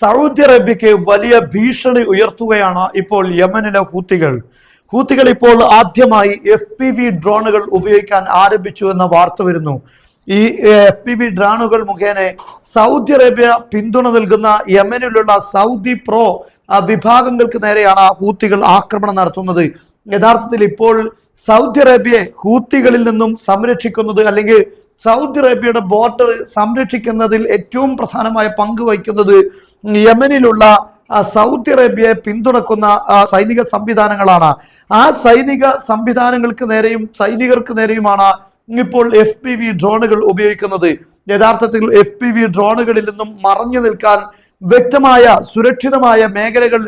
Saudi അറേബ്യക്ക് വലിയ ഭീഷണി ഉയർത്തുകയാണ് ഇപ്പോൾ യമനിലെ ഹൂത്തികൾ ഇപ്പോൾ ആദ്യമായി FPV ഡ്രോണുകൾ ഉപയോഗിക്കാൻ ആരംഭിച്ചു എന്ന വാർത്ത വരുന്നു. ഈ FPV ഡ്രോണുകൾ മുഖേന സൗദി അറേബ്യ പിന്തുണ നൽകുന്ന യമനിലുള്ള സൗദി പ്രോ വിഭാഗങ്ങൾക്ക് നേരെയാണ് ഹൂത്തികൾ ആക്രമണം നടത്തുന്നത്. യഥാർത്ഥത്തിൽ ഇപ്പോൾ സൗദി അറേബ്യയെ ഹൂത്തികളിൽ നിന്നും സംരക്ഷിക്കുന്നത്, അല്ലെങ്കിൽ സൗദി അറേബ്യയുടെ ബോർഡർ സംരക്ഷിക്കുന്നതിൽ ഏറ്റവും പ്രധാനമായ പങ്ക് വഹിക്കുന്നത് യമനിലുള്ള സൗദി അറേബ്യയെ പിന്തുണക്കുന്ന സൈനിക സംവിധാനങ്ങളാണ്. ആ സൈനിക സംവിധാനങ്ങൾക്ക് നേരെയും സൈനികർക്ക് നേരെയുമാണ് ഇപ്പോൾ FPV ഡ്രോണുകൾ ഉപയോഗിക്കുന്നത്. യഥാർത്ഥത്തിൽ FPV ഡ്രോണുകളിൽ നിന്നും മറഞ്ഞു നിൽക്കാൻ വ്യക്തമായ സുരക്ഷിതമായ മേഖലകൾ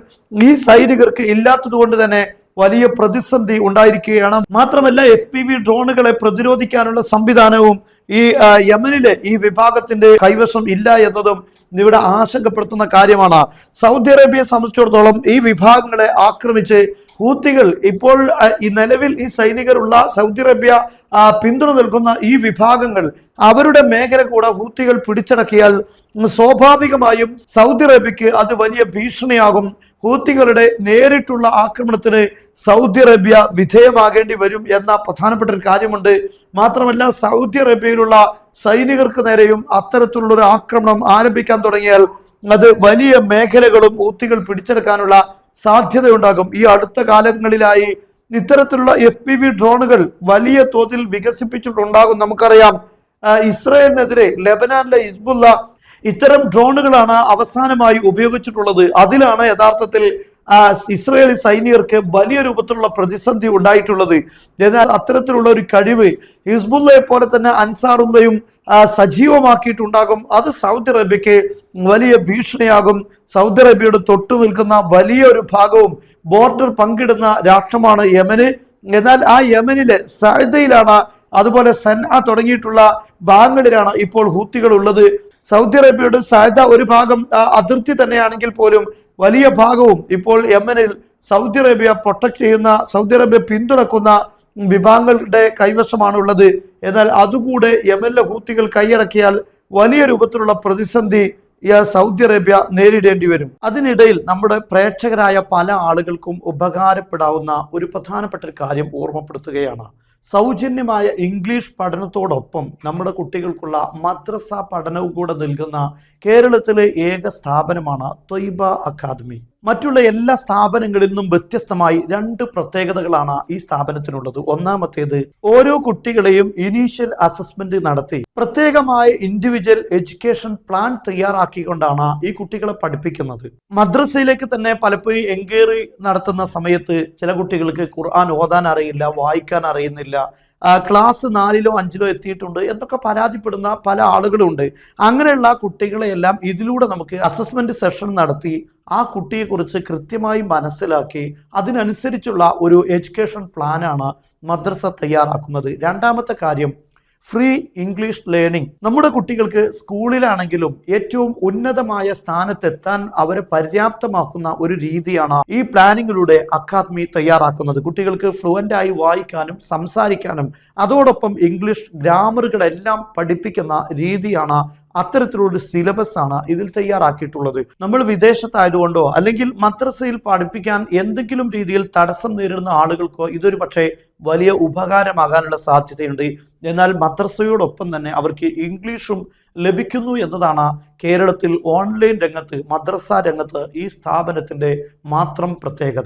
ഈ സൈനികർക്ക് ഇല്ലാത്തത് കൊണ്ട് തന്നെ വലിയ പ്രതിസന്ധി ഉണ്ടായിരിക്കുകയാണ്. മാത്രമല്ല FPV ഡ്രോണുകളെ പ്രതിരോധിക്കാനുള്ള സംവിധാനവും ഈ യമനിലെ ഈ വിഭാഗത്തിന്റെ കൈവശം ഇല്ല എന്നതും ഇവിടെ ആശങ്കപ്പെടുത്തുന്ന കാര്യമാണ്. സൗദി അറേബ്യയെ സംബന്ധിച്ചിടത്തോളം ഈ വിഭാഗങ്ങളെ ആക്രമിച്ച് ഹൂത്തികൾ ഇപ്പോൾ ഈ നിലവിൽ ഈ സൈനികരുള്ള സൗദി അറേബ്യ പിന്തുണ നൽകുന്ന ഈ വിഭാഗങ്ങൾ അവരുടെ മേഖല കൂടെ ഹൂത്തികൾ പിടിച്ചടക്കിയാൽ സ്വാഭാവികമായും സൗദി അറേബ്യക്ക് അത് വലിയ ഭീഷണിയാകും. ഹൂത്തികളുടെ നേരിട്ടുള്ള ആക്രമണത്തിന് സൗദി അറേബ്യ വിധേയമാകേണ്ടി വരും എന്ന പ്രധാനപ്പെട്ട ഒരു കാര്യമുണ്ട്. മാത്രമല്ല സൗദി അറേബ്യയിലുള്ള സൈനികർക്ക് നേരെയും അത്തരത്തിലുള്ള ഒരു ആക്രമണം ആരംഭിക്കാൻ തുടങ്ങിയാൽ അത് വലിയ മേഖലകളും ഹൂത്തികൾ പിടിച്ചെടുക്കാനുള്ള സാധ്യതയുണ്ടാകും. ഈ അടുത്ത കാലങ്ങളിലായി ഇത്തരത്തിലുള്ള FPV ഡ്രോണുകൾ വലിയ തോതിൽ വികസിപ്പിച്ചിട്ടുണ്ടാകും. നമുക്കറിയാം ഇസ്രായേലിനെതിരെ ലെബനാനിലെ ഹിസ്ബുള്ള ഇത്തരം ഡ്രോണുകളാണ് അവസാനമായി ഉപയോഗിച്ചിട്ടുള്ളത്. അതിലാണ് യഥാർത്ഥത്തിൽ ഇസ്രായേലി സൈനികർക്ക് വലിയ രൂപത്തിലുള്ള പ്രതിസന്ധി ഉണ്ടായിട്ടുള്ളത്. എന്നാൽ അത്തരത്തിലുള്ള ഒരു കഴിവ് ഹിസ്ബുള്ളയെ പോലെ തന്നെ അൻസാറുള്ളയും സജീവമാക്കിയിട്ടുണ്ടാകും. അത് സൗദി അറേബ്യക്ക് വലിയ ഭീഷണിയാകും. സൗദി അറേബ്യയുടെ തൊട്ടു നിൽക്കുന്ന വലിയൊരു ഭാഗവും ബോർഡർ പങ്കിടുന്ന രാഷ്ട്രമാണ് യമന്. എന്നാൽ ആ യമനിലെ സഅദയിലാണ്, അതുപോലെ സൻഅ തുടങ്ങിയിട്ടുള്ള ഭാഗങ്ങളിലാണ് ഇപ്പോൾ ഹൂത്തികൾ ഉള്ളത്. സൗദി അറേബ്യയുടെ സഅദ ഒരു ഭാഗം അതിർത്തി തന്നെയാണെങ്കിൽ പോലും വലിയ ഭാഗവും ഇപ്പോൾ യമനിൽ സൗദി അറേബ്യ പ്രൊട്ടക്ട് ചെയ്യുന്ന, സൗദി അറേബ്യ പിന്തുണക്കുന്ന വിഭാഗങ്ങളുടെ കൈവശമാണ് ഉള്ളത്. എന്നാൽ അതുകൂടെ യമനിലെ ഹൂത്തികൾ കൈയടക്കിയാൽ വലിയ രൂപത്തിലുള്ള പ്രതിസന്ധി സൗദി അറേബ്യ നേരിടേണ്ടി വരും. അതിനിടയിൽ നമ്മുടെ പ്രേക്ഷകരായ പല ആളുകൾക്കും ഉപകാരപ്പെടാവുന്ന ഒരു പ്രധാനപ്പെട്ട ഒരു കാര്യം ഓർമ്മപ്പെടുത്തുകയാണ്. സൗജന്യമായ ഇംഗ്ലീഷ് പഠനത്തോടൊപ്പം നമ്മുടെ കുട്ടികൾക്കുള്ള മദ്രസ പഠനവും കൂടെ നൽകുന്ന കേരളത്തിലെ ഏക സ്ഥാപനമാണ് ത്വയ്ബ അക്കാദമി. മറ്റുള്ള എല്ലാ സ്ഥാപനങ്ങളിൽ നിന്നും വ്യത്യസ്തമായി 2 പ്രത്യേകതകളാണ് ഈ സ്ഥാപനത്തിനുള്ളത്. ഒന്നാമത്തേത്, ഓരോ കുട്ടികളെയും ഇനീഷ്യൽ അസസ്മെന്റ് നടത്തി പ്രത്യേകമായ ഇൻഡിവിജ്വൽ എഡ്യൂക്കേഷൻ പ്ലാൻ തയ്യാറാക്കിക്കൊണ്ടാണ് ഈ കുട്ടികളെ പഠിപ്പിക്കുന്നത്. മദ്രസയിലേക്ക് തന്നെ പലപ്പോഴും എൻക്വയറി നടത്തുന്ന സമയത്ത് ചില കുട്ടികൾക്ക് ഖുർആൻ ഓതാൻ അറിയില്ല, വായിക്കാൻ അറിയുന്നില്ല, ക്ലാസ് 4ലോ 5ലോ എത്തിയിട്ടുണ്ട് എന്നൊക്കെ പരാതിപ്പെടുന്ന പല ആളുകളുണ്ട്. അങ്ങനെയുള്ള കുട്ടികളെയെല്ലാം ഇതിലൂടെ നമുക്ക് അസസ്മെന്റ് സെഷൻ നടത്തി ആ കുട്ടിയെക്കുറിച്ച് കൃത്യമായി മനസ്സിലാക്കി അതിനനുസരിച്ചുള്ള ഒരു എഡ്യൂക്കേഷൻ പ്ലാനാണ് മദ്രസ തയ്യാറാക്കുന്നത്. രണ്ടാമത്തെ കാര്യം, ഫ്രീ ഇംഗ്ലീഷ് ലേണിംഗ്. നമ്മുടെ കുട്ടികൾക്ക് സ്കൂളിലാണെങ്കിലും ഏറ്റവും ഉന്നതമായ സ്ഥാനത്തെത്താൻ അവരെ പര്യാപ്തമാക്കുന്ന ഒരു രീതിയാണ് ഈ പ്ലാനിങ്ങിലൂടെ അക്കാദമി തയ്യാറാക്കുന്നത്. കുട്ടികൾക്ക് ഫ്ലുവൻ്റ് ആയി വായിക്കാനും സംസാരിക്കാനും അതോടൊപ്പം ഇംഗ്ലീഷ് ഗ്രാമറുകളെല്ലാം പഠിപ്പിക്കുന്ന രീതിയാണ്, അത്തരത്തിലുള്ള സിലബസ് ആണ് ഇതിൽ തയ്യാറാക്കിയിട്ടുള്ളത്. നമ്മൾ വിദേശത്തായതുകൊണ്ടോ അല്ലെങ്കിൽ മദ്രസയിൽ പഠിപ്പിക്കാൻ എന്തെങ്കിലും രീതിയിൽ തടസ്സം നേരിടുന്ന ആളുകൾക്കോ ഇതൊരു പക്ഷേ വലിയ ഉപകാരമാകാനുള്ള സാധ്യതയുണ്ട്. എന്നാൽ മദ്രസയോടൊപ്പം തന്നെ അവർക്ക് ഇംഗ്ലീഷും ലഭിക്കുന്നു എന്നതാണ് കേരളത്തിൽ ഓൺലൈൻ രംഗത്ത്, മദ്രസ രംഗത്ത് ഈ സ്ഥാപനത്തിന്റെ മാത്രം പ്രത്യേകത.